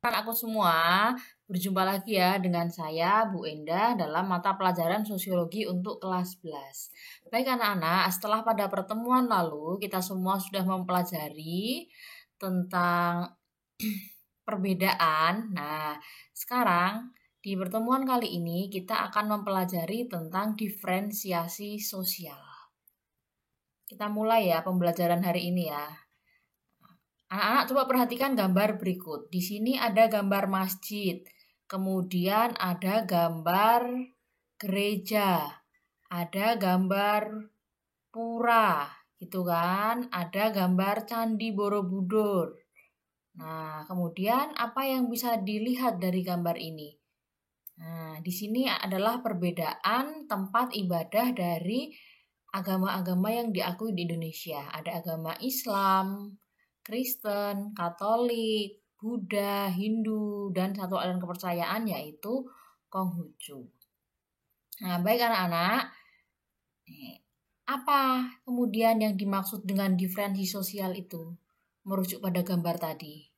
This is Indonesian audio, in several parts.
Aku semua, berjumpa lagi ya dengan saya Bu Endah dalam mata pelajaran sosiologi untuk kelas 11. Baik anak-anak, setelah pada pertemuan lalu kita semua sudah mempelajari tentang perbedaan. Nah, sekarang di pertemuan kali ini kita akan mempelajari tentang diferensiasi sosial. Kita mulai ya pembelajaran hari ini ya. Anak-anak coba perhatikan gambar berikut. Di sini ada gambar masjid, kemudian ada gambar gereja, ada gambar pura, gitu kan? Ada gambar Candi Borobudur. Nah, kemudian apa yang bisa dilihat dari gambar ini? Nah, di sini adalah perbedaan tempat ibadah dari agama-agama yang diakui di Indonesia. Ada agama Islam, Kristen, Katolik, Buddha, Hindu, dan satu aliran kepercayaan yaitu Konghucu. Nah, baik anak-anak, apa kemudian yang dimaksud dengan diferensi sosial itu? Merujuk pada gambar tadi.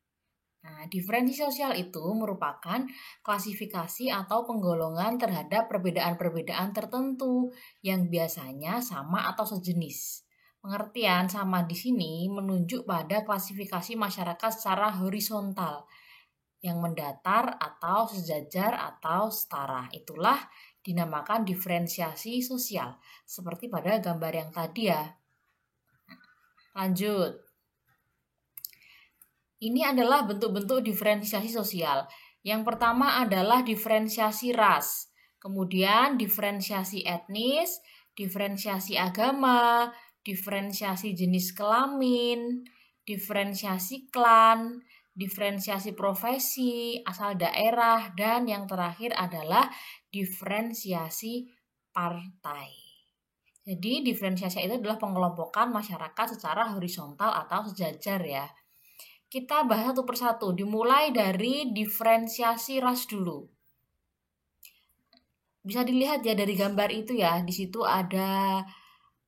Nah, diferensi sosial itu merupakan klasifikasi atau penggolongan terhadap perbedaan-perbedaan tertentu yang biasanya sama atau sejenis. Pengertian sama di sini menunjuk pada klasifikasi masyarakat secara horizontal yang mendatar atau sejajar atau setara. Itulah dinamakan diferensiasi sosial, seperti pada gambar yang tadi ya. Lanjut. Ini adalah bentuk-bentuk diferensiasi sosial. Yang pertama adalah diferensiasi ras, kemudian diferensiasi etnis, diferensiasi agama, diferensiasi jenis kelamin, diferensiasi klan, diferensiasi profesi, asal daerah, dan yang terakhir adalah diferensiasi partai. Jadi diferensiasi itu adalah pengelompokan masyarakat secara horizontal atau sejajar ya. Kita bahas satu persatu, dimulai dari diferensiasi ras dulu. Bisa dilihat ya dari gambar itu ya, di situ ada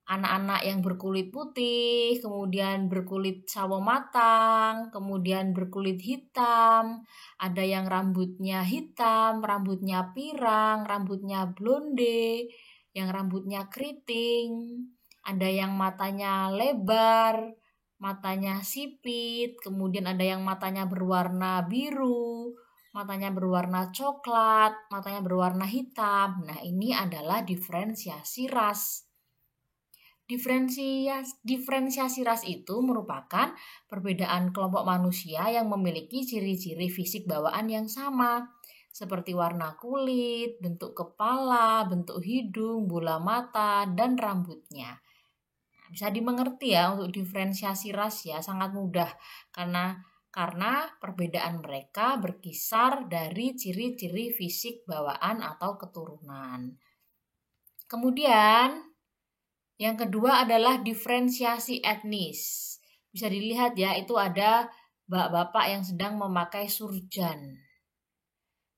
anak-anak yang berkulit putih, kemudian berkulit sawo matang, kemudian berkulit hitam, ada yang rambutnya hitam, rambutnya pirang, rambutnya blonde, yang rambutnya keriting, ada yang matanya lebar, matanya sipit, kemudian ada yang matanya berwarna biru, matanya berwarna coklat, matanya berwarna hitam. Nah, ini adalah diferensiasi ras. Diferensiasi ras itu merupakan perbedaan kelompok manusia yang memiliki ciri-ciri fisik bawaan yang sama, seperti warna kulit, bentuk kepala, bentuk hidung, bola mata, dan rambutnya. Bisa dimengerti ya untuk diferensiasi ras ya, sangat mudah karena perbedaan mereka berkisar dari ciri-ciri fisik bawaan atau keturunan. Kemudian yang kedua adalah diferensiasi etnis. Bisa dilihat ya, itu ada bapak-bapak yang sedang memakai surjan.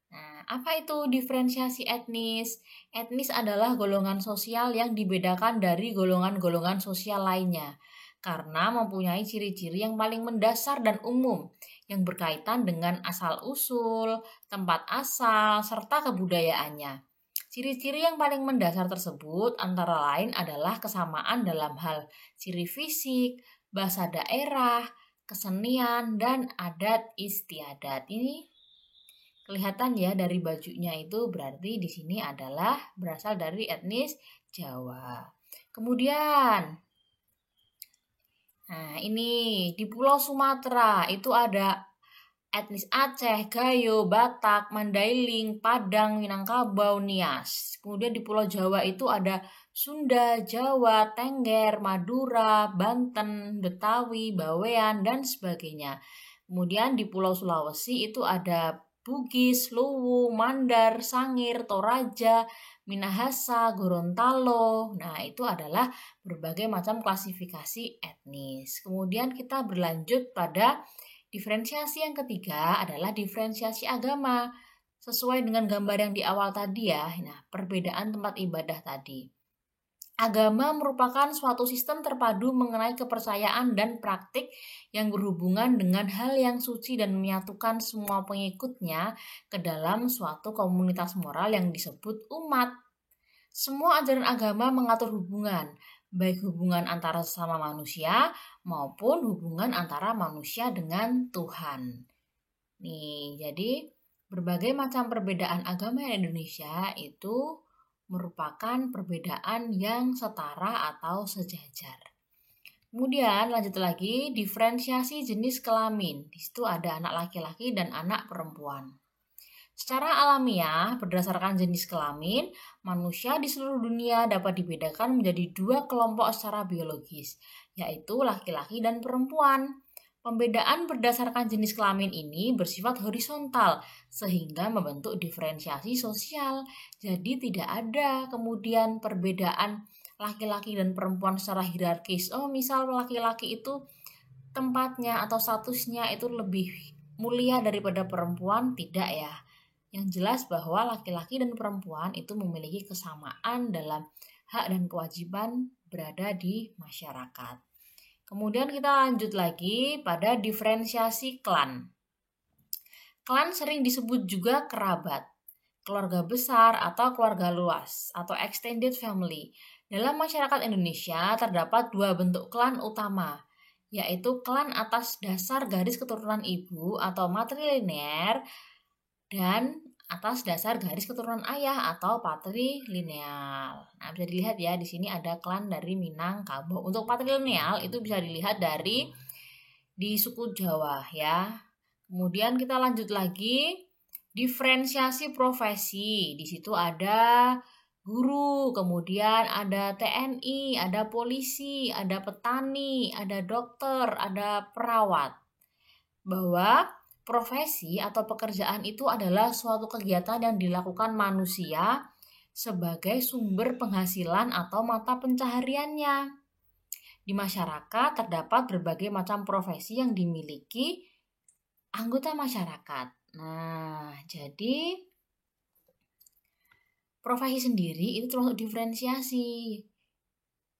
Nah, apa itu diferensiasi etnis? Etnis adalah golongan sosial yang dibedakan dari golongan-golongan sosial lainnya karena mempunyai ciri-ciri yang paling mendasar dan umum yang berkaitan dengan asal-usul, tempat asal, serta kebudayaannya. Ciri-ciri yang paling mendasar tersebut antara lain adalah kesamaan dalam hal ciri fisik, bahasa daerah, kesenian, dan adat istiadat. Ini kelihatan ya dari bajunya itu berarti di sini adalah berasal dari etnis Jawa. Kemudian, nah ini di Pulau Sumatera itu ada etnis Aceh, Gayo, Batak, Mandailing, Padang, Minangkabau, Nias. Kemudian di Pulau Jawa itu ada Sunda, Jawa, Tengger, Madura, Banten, Betawi, Bawean, dan sebagainya. Kemudian di Pulau Sulawesi itu ada Bugis, Luwu, Mandar, Sangir, Toraja, Minahasa, Gorontalo. Nah, itu adalah berbagai macam klasifikasi etnis. Kemudian kita berlanjut pada diferensiasi yang ketiga adalah diferensiasi agama. Sesuai dengan gambar yang di awal tadi ya. Nah, perbedaan tempat ibadah tadi. Agama merupakan suatu sistem terpadu mengenai kepercayaan dan praktik yang berhubungan dengan hal yang suci dan menyatukan semua pengikutnya ke dalam suatu komunitas moral yang disebut umat. Semua ajaran agama mengatur hubungan, baik hubungan antara sesama manusia maupun hubungan antara manusia dengan Tuhan. Nih, jadi berbagai macam perbedaan agama di Indonesia itu merupakan perbedaan yang setara atau sejajar. Kemudian lanjut lagi, diferensiasi jenis kelamin. Di situ ada anak laki-laki dan anak perempuan. Secara alamiah, berdasarkan jenis kelamin, manusia di seluruh dunia dapat dibedakan menjadi dua kelompok secara biologis, yaitu laki-laki dan perempuan. Pembedaan berdasarkan jenis kelamin ini bersifat horizontal sehingga membentuk diferensiasi sosial. Jadi tidak ada kemudian perbedaan laki-laki dan perempuan secara hierarkis. Oh, misal laki-laki itu tempatnya atau statusnya itu lebih mulia daripada perempuan, tidak ya. Yang jelas bahwa laki-laki dan perempuan itu memiliki kesamaan dalam hak dan kewajiban berada di masyarakat. Kemudian kita lanjut lagi pada diferensiasi klan. Klan sering disebut juga kerabat, keluarga besar atau keluarga luas atau extended family. Dalam masyarakat Indonesia terdapat dua bentuk klan utama, yaitu klan atas dasar garis keturunan ibu atau matrilinear dan atas dasar garis keturunan ayah atau patrilineal. Nah, bisa dilihat ya di sini ada klan dari Minangkabau. Untuk patrilineal itu bisa dilihat dari di suku Jawa ya. Kemudian kita lanjut lagi, diferensiasi profesi. Di situ ada guru, kemudian ada TNI, ada polisi, ada petani, ada dokter, ada perawat. Bahwa profesi atau pekerjaan itu adalah suatu kegiatan yang dilakukan manusia sebagai sumber penghasilan atau mata pencahariannya. Di masyarakat terdapat berbagai macam profesi yang dimiliki anggota masyarakat. Nah, jadi profesi sendiri itu termasuk diferensiasi.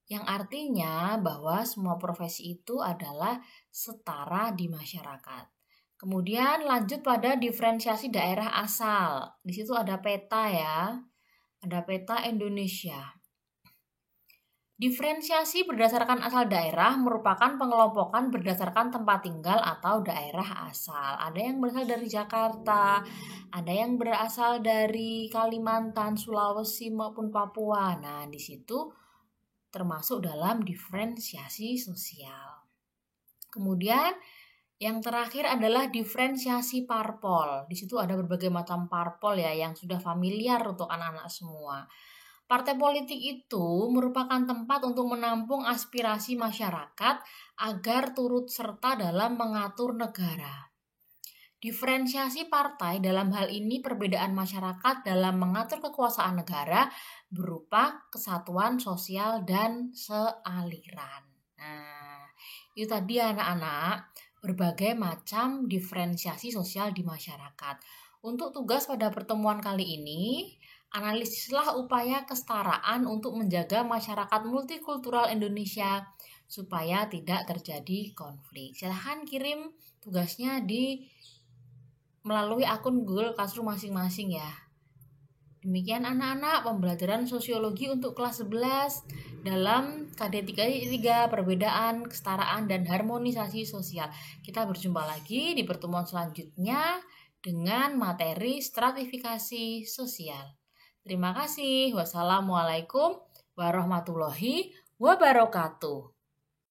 Yang artinya bahwa semua profesi itu adalah setara di masyarakat. Kemudian lanjut pada diferensiasi daerah asal. Di situ ada peta ya. Ada peta Indonesia. Diferensiasi berdasarkan asal daerah merupakan pengelompokan berdasarkan tempat tinggal atau daerah asal. Ada yang berasal dari Jakarta, ada yang berasal dari Kalimantan, Sulawesi maupun Papua. Nah, di situ termasuk dalam diferensiasi sosial. Kemudian yang terakhir adalah diferensiasi parpol. Di situ ada berbagai macam parpol ya yang sudah familiar untuk anak-anak semua. Partai politik itu merupakan tempat untuk menampung aspirasi masyarakat agar turut serta dalam mengatur negara. Diferensiasi partai dalam hal ini perbedaan masyarakat dalam mengatur kekuasaan negara berupa kesatuan sosial dan sealiran. Nah, itu tadi anak-anak berbagai macam diferensiasi sosial di masyarakat. Untuk tugas pada pertemuan kali ini, analisislah upaya kesetaraan untuk menjaga masyarakat multikultural Indonesia supaya tidak terjadi konflik. Silahkan kirim tugasnya melalui akun Google Classroom masing-masing ya. Demikian anak-anak pembelajaran sosiologi untuk kelas 11 dalam KD 3 perbedaan, kesetaraan, dan harmonisasi sosial. Kita berjumpa lagi di pertemuan selanjutnya dengan materi stratifikasi sosial. Terima kasih. Wassalamualaikum warahmatullahi wabarakatuh.